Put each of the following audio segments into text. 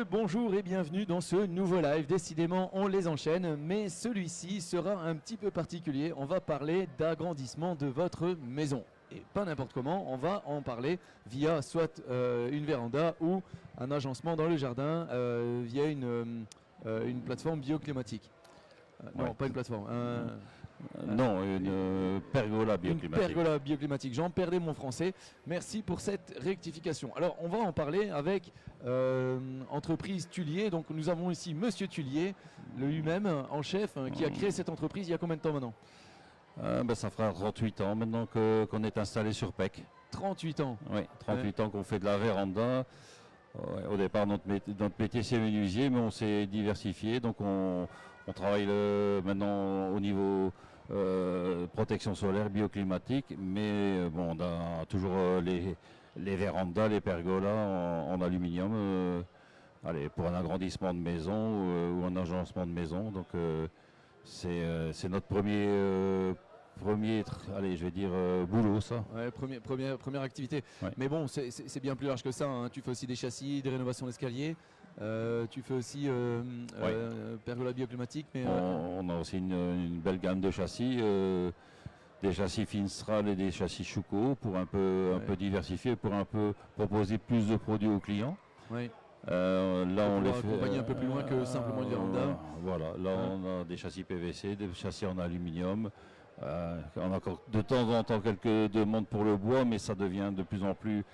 Bonjour et bienvenue dans ce nouveau live. Décidément, on les enchaîne, mais celui-ci sera un petit peu particulier. On va parler d'agrandissement de votre maison. Et pas n'importe comment, on va en parler via soit une véranda ou un agencement dans le jardin via une plateforme bioclimatique. Non, pas une plateforme. Non, une pergola bioclimatique. Une pergola bioclimatique. J'en perdais mon français. Merci pour cette rectification. Alors, on va en parler avec entreprise Tullier. Donc, nous avons ici Monsieur Tullier, lui-même en chef, qui a créé cette entreprise il y a combien de temps maintenant? Ça fera 38 ans maintenant qu'on est installé sur PEC. 38 ans. Oui, 38 ans qu'on fait de la véranda. Au départ, notre métier c'est menuisier, mais on s'est diversifié. Donc, on travaille maintenant au niveau protection solaire, bioclimatique, mais bon, on a toujours les vérandas, les pergolas en aluminium, pour un agrandissement de maison ou un agencement de maison. Donc c'est notre premier boulot, ça. Ouais, première activité. Ouais. Mais bon, c'est bien plus large que ça, hein. Tu fais aussi des châssis, des rénovations d'escalier. Tu fais aussi pergola bioclimatique. Mais, on a aussi une belle gamme de châssis, des châssis Finstral et des châssis Schuko pour un peu diversifier, pour un peu proposer plus de produits aux clients. Ouais. Là, on les fait accompagner un peu plus loin que simplement une véranda. Voilà, là on a des châssis PVC, des châssis en aluminium. On a encore de temps en temps quelques demandes pour le bois, mais ça devient de plus en plus,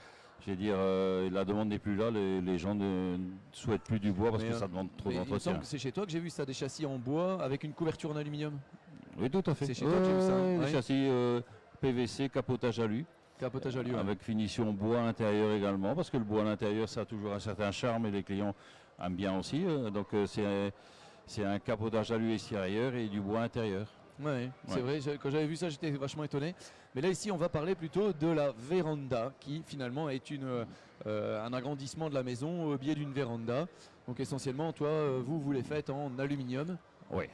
la demande n'est plus là, les gens ne souhaitent plus du bois parce que ça demande trop d'entretien. Il me semble que c'est chez toi que j'ai vu ça, des châssis en bois avec une couverture en aluminium. Oui, tout à fait. C'est chez toi que j'ai vu ça. Des châssis PVC, capotage alu. Capotage alu. Avec finition bois intérieur également, parce que le bois à l'intérieur, ça a toujours un certain charme et les clients aiment bien aussi. Donc c'est un capotage alu extérieur et du bois intérieur. Ouais, c'est vrai, quand j'avais vu ça, j'étais vachement étonné. Mais là, ici, on va parler plutôt de la véranda, qui finalement est un agrandissement de la maison au biais d'une véranda. Donc essentiellement, toi, vous les faites en aluminium. Oui,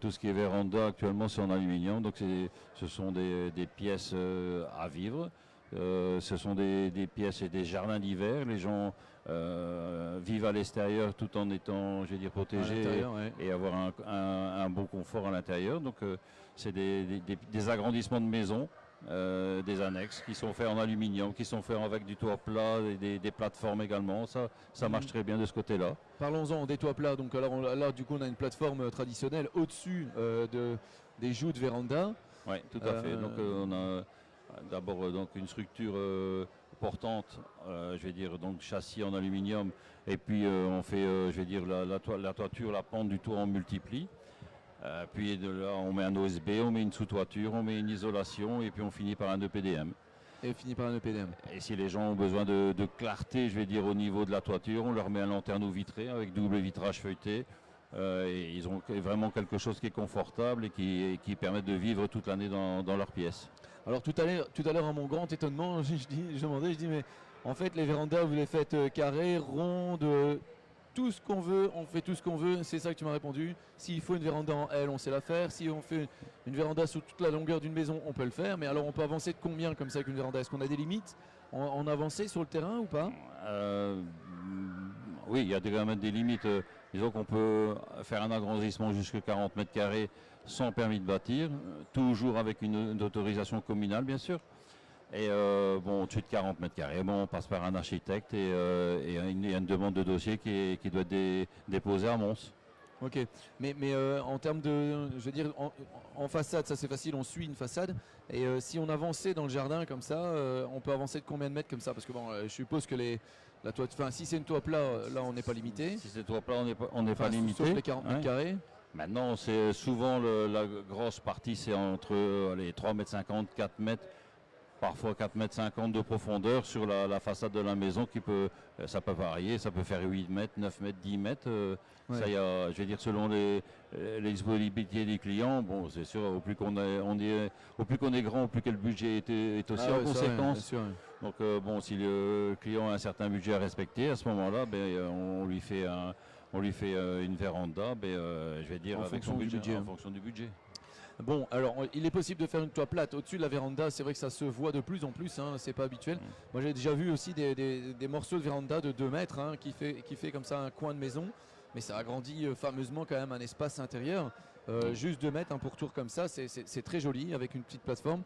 tout ce qui est véranda actuellement, c'est en aluminium. Donc ce sont des pièces à vivre. Ce sont des pièces et des jardins d'hiver. Les gens vivent à l'extérieur tout en étant, protégés et avoir un bon confort à l'intérieur. Donc c'est des agrandissements de maisons, des annexes qui sont faits en aluminium, qui sont faits avec du toit plat et des plateformes également. Ça marche très bien de ce côté-là. Parlons-en des toits plats. Donc alors là, du coup, on a une plateforme traditionnelle au-dessus des joues de véranda. Oui, tout à fait. Donc on a d'abord une structure portante, donc châssis en aluminium, et puis on fait la toiture, la pente du toit en multiplie. Puis de là on met un OSB, on met une sous-toiture, on met une isolation et puis on finit par un EPDM. Et finit par un EPDM. Et si les gens ont besoin de clarté, au niveau de la toiture, on leur met un lanterneau vitré avec double vitrage feuilleté. Et ils ont vraiment quelque chose qui est confortable et qui permet de vivre toute l'année dans leur pièce. Alors tout à l'heure, à mon grand étonnement, je demandais, mais en fait les vérandas, vous les faites carrées, rondes, tout ce qu'on veut, on fait tout ce qu'on veut, c'est ça que tu m'as répondu. S'il faut une véranda en L, on sait la faire. Si on fait une véranda sous toute la longueur d'une maison, on peut le faire. Mais alors on peut avancer de combien comme ça avec une véranda? Est-ce qu'on a des limites en avancée sur le terrain ou pas? Oui, il y a quand même des limites. Disons qu'on peut faire un agrandissement jusqu'à 40 mètres carrés sans permis de bâtir, toujours avec une autorisation communale bien sûr. Et au-dessus de 40 mètres carrés, on passe par un architecte et il y a une demande de dossier qui doit être déposée à Mons. Ok, mais en termes de, en façade, ça c'est facile, on suit une façade. Et si on avançait dans le jardin comme ça, on peut avancer de combien de mètres comme ça? Parce que je suppose que si c'est une toit plat, là on n'est pas limité. Si c'est toit plat, on n'est pas limité. Sauf les 40 mètres carrés. Maintenant, c'est souvent la grosse partie, c'est entre 3,50 m, 4 mètres. Parfois 4,50 m de profondeur sur la façade de la maison ça peut varier, ça peut faire 8 mètres, 9 mètres, 10 mètres. Ça y a, selon les disponibilités des clients, bon c'est sûr, au plus qu'on est grand, au plus que le budget est aussi en conséquence. Donc si le client a un certain budget à respecter, à ce moment-là, on lui fait une véranda, avec son budget, en fonction du budget. Bon, alors il est possible de faire une toit plate au-dessus de la véranda, c'est vrai que ça se voit de plus en plus, hein, c'est pas habituel. Moi j'ai déjà vu aussi des morceaux de véranda de 2 mètres hein, qui fait comme ça un coin de maison, mais ça agrandit fameusement quand même un espace intérieur. Juste 2 mètres, un pourtour comme ça, c'est très joli avec une petite plateforme.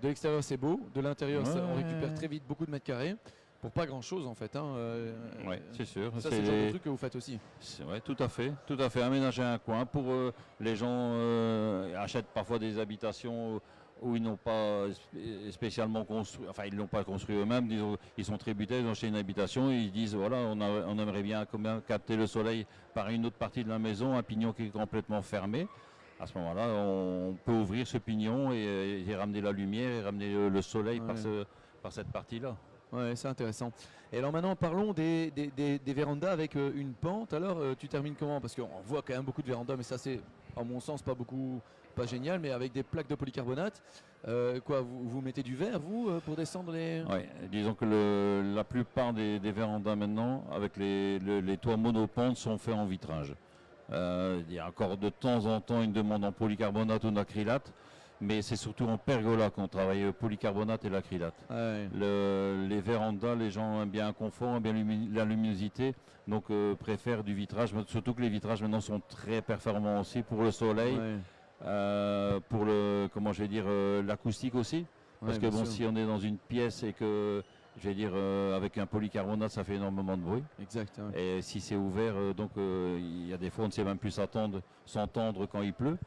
De l'extérieur c'est beau, de l'intérieur on récupère très vite beaucoup de mètres carrés. Pour pas grand chose en fait. Hein, oui, c'est sûr. Ça, c'est le genre de truc que vous faites aussi. Oui, tout à fait. Tout à fait. Aménager un coin pour les gens achètent parfois des habitations où ils n'ont pas spécialement construit, enfin ils ne l'ont pas construit eux-mêmes, ils sont tributaires, ils ont acheté une habitation, et ils disent voilà, on aimerait bien capter le soleil par une autre partie de la maison, un pignon qui est complètement fermé. À ce moment-là, on peut ouvrir ce pignon et ramener la lumière et ramener le soleil par cette partie-là. Ouais, c'est intéressant. Et alors maintenant, parlons des vérandas avec une pente. Alors, tu termines comment? Parce qu'on voit quand même beaucoup de vérandas, mais ça c'est, à mon sens, pas génial, mais avec des plaques de polycarbonate. Vous mettez du verre, vous, pour descendre les... Oui, disons que la plupart des vérandas maintenant, avec les toits monopentes, sont faits en vitrage. Il y a encore de temps en temps une demande en polycarbonate ou en acrylate. Mais c'est surtout en pergola qu'on travaille polycarbonate et l'acrylate. Les vérandas, les gens aiment bien un confort, aiment bien la luminosité, donc préfèrent du vitrage, surtout que les vitrages maintenant sont très performants aussi pour le soleil, pour l'acoustique aussi. Parce que bon, si on est dans une pièce et que, avec un polycarbonate, ça fait énormément de bruit. Exact. Et si c'est ouvert, il y a des fois on ne sait même plus s'entendre quand il pleut.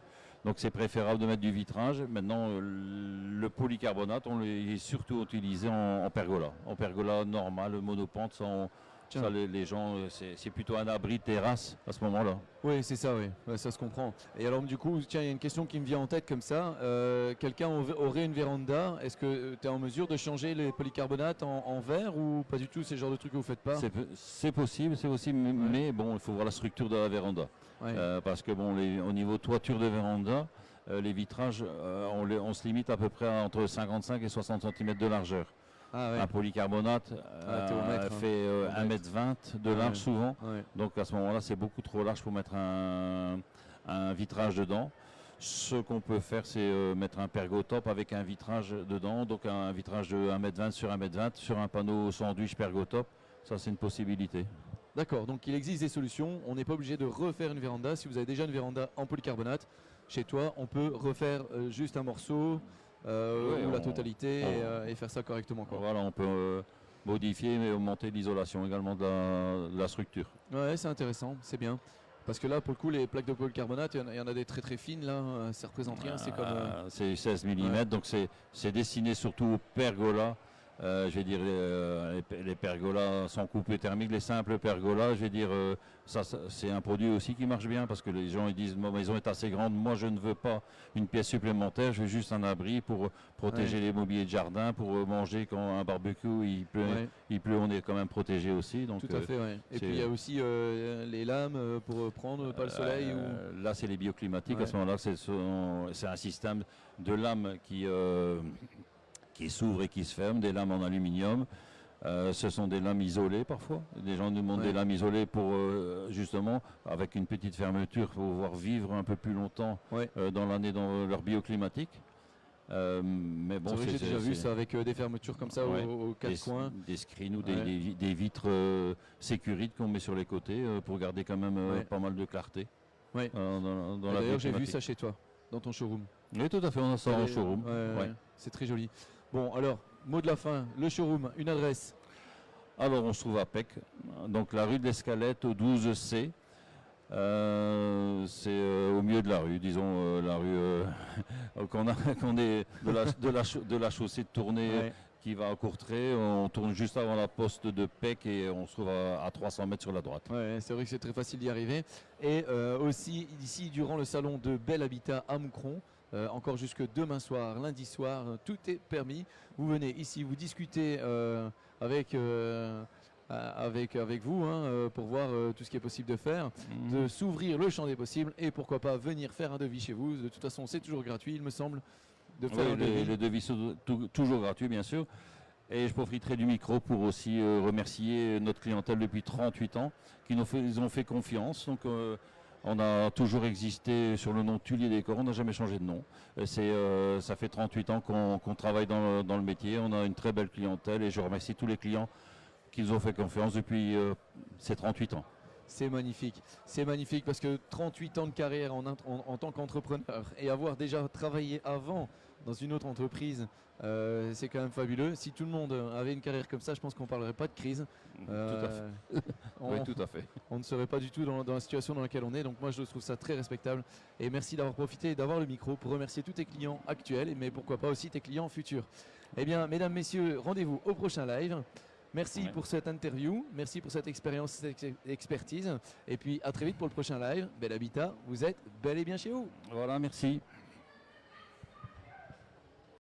Donc c'est préférable de mettre du vitrage. Maintenant, le polycarbonate, il est surtout utilisé en pergola. En pergola normal, monopente, ça, les gens, c'est plutôt un abri de terrasse à ce moment-là. Oui, c'est ça, oui. Ouais, ça se comprend. Et alors du coup, tiens, il y a une question qui me vient en tête comme ça. Quelqu'un aurait une véranda. Est-ce que tu es en mesure de changer les polycarbonates en verre ou pas du tout? C'est le genre de truc que vous faites pas? C'est possible, mais bon, il faut voir la structure de la véranda. Parce que bon, au niveau toiture de véranda, les vitrages, on se limite à peu près entre 55 et 60 cm de largeur. Un polycarbonate fait 1,20 m de large souvent. Donc à ce moment-là, c'est beaucoup trop large pour mettre un vitrage dedans. Ce qu'on peut faire, c'est mettre un pergotop avec un vitrage dedans. Donc un vitrage de 1,20 m sur 1,20 m sur un panneau sandwich pergotop. Ça, c'est une possibilité. D'accord, donc il existe des solutions. On n'est pas obligé de refaire une véranda. Si vous avez déjà une véranda en polycarbonate, chez toi, on peut refaire juste un morceau ou la totalité et faire ça correctement. Voilà, on peut modifier et augmenter l'isolation également de la structure. Ouais, c'est intéressant, c'est bien. Parce que là, pour le coup, les plaques de polycarbonate, il y en a des très très fines, là, ça représente rien. C'est comme. C'est 16 mm, donc c'est destiné surtout aux pergolas. Les pergolas sont coupés thermiques, les simples pergolas, ça c'est un produit aussi qui marche bien parce que les gens ils disent ma maison est assez grande, moi je ne veux pas une pièce supplémentaire, je veux juste un abri pour protéger les mobiliers de jardin, pour manger quand un barbecue il pleut, on est quand même protégé aussi. Donc, tout à fait, Et puis il y a aussi les lames pour prendre pas le soleil. Là c'est les bioclimatiques, à ce moment-là c'est un système de lames qui s'ouvrent et qui se ferment, des lames en aluminium. Ce sont des lames isolées parfois. Les gens nous demandent des lames isolées pour justement, avec une petite fermeture, pour pouvoir vivre un peu plus longtemps dans l'année dans leur bioclimatique. Mais bon, j'ai déjà vu ça avec des fermetures comme ça aux quatre coins. Des screens ou des vitres sécurites qu'on met sur les côtés pour garder quand même pas mal de clarté. D'ailleurs, j'ai vu ça chez toi, dans ton showroom. Oui, tout à fait, on a ça en showroom. C'est très joli. Bon, alors, mot de la fin, le showroom, une adresse. Alors, on se trouve à Pec, donc la rue de l'Escalette au 12C. C'est au milieu de la rue, disons, la rue qu'on est de la chaussée de Tournai qui va à Courtrai. On tourne juste avant la poste de Pec et on se trouve à 300 mètres sur la droite. C'est vrai que c'est très facile d'y arriver. Et aussi, ici, durant le salon de Bel Habitat à Moucron, encore jusque demain soir, lundi soir, tout est permis. Vous venez ici, vous discutez avec vous pour voir tout ce qui est possible de faire, de s'ouvrir le champ des possibles et pourquoi pas venir faire un devis chez vous. De toute façon, c'est toujours gratuit, il me semble, de faire un devis. Les devis sont toujours gratuits, bien sûr. Et je profiterai du micro pour aussi remercier notre clientèle depuis 38 ans qui nous ont fait confiance. Donc, On a toujours existé sur le nom Tulier Décor, on n'a jamais changé de nom. Ça fait 38 ans qu'on travaille dans le métier, on a une très belle clientèle et je remercie tous les clients qui nous ont fait confiance depuis ces 38 ans. C'est magnifique parce que 38 ans de carrière en tant qu'entrepreneur et avoir déjà travaillé avant dans une autre entreprise, c'est quand même fabuleux. Si tout le monde avait une carrière comme ça, je pense qu'on ne parlerait pas de crise. Tout à fait. Oui, tout à fait. On ne serait pas du tout dans la situation dans laquelle on est. Donc moi, je trouve ça très respectable. Et merci d'avoir profité et d'avoir le micro pour remercier tous tes clients actuels, mais pourquoi pas aussi tes clients futurs. Eh bien, mesdames, messieurs, rendez-vous au prochain live. Merci pour cette interview, merci pour cette expérience, cette expertise. Et puis à très vite pour le prochain live. Bel Habitat, vous êtes bel et bien chez vous. Voilà, merci.